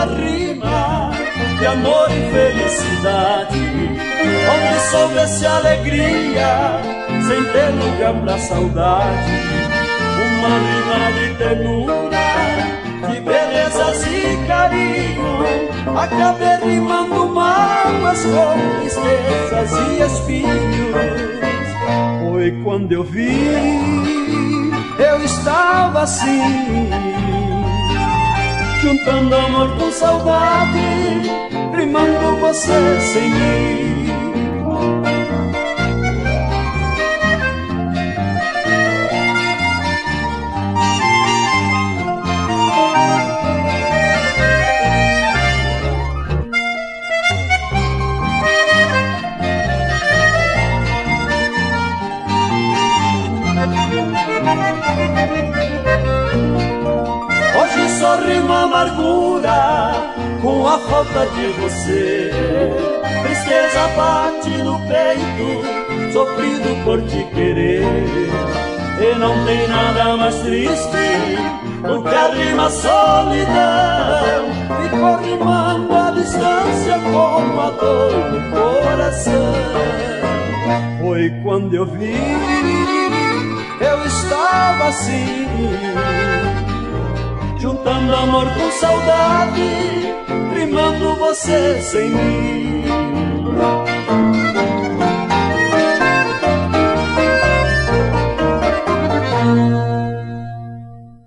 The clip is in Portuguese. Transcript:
uma rima de amor e felicidade, onde soubesse alegria sem ter lugar pra saudade. Uma rima de ternura, de belezas e carinho, acabei rimando mágoas com tristezas e espinhos. Foi quando eu vi, eu estava assim, juntando amor com saudade, rimando você sem mim. Hoje só rimo amargura com a falta de você. Tristeza bate no peito, sofrido por te querer. E não tem nada mais triste do que a rima solidão. Ficou rimando a distância como a dor do coração. Foi quando eu vi, eu estava assim, juntando amor com saudade, rimando você sem mim.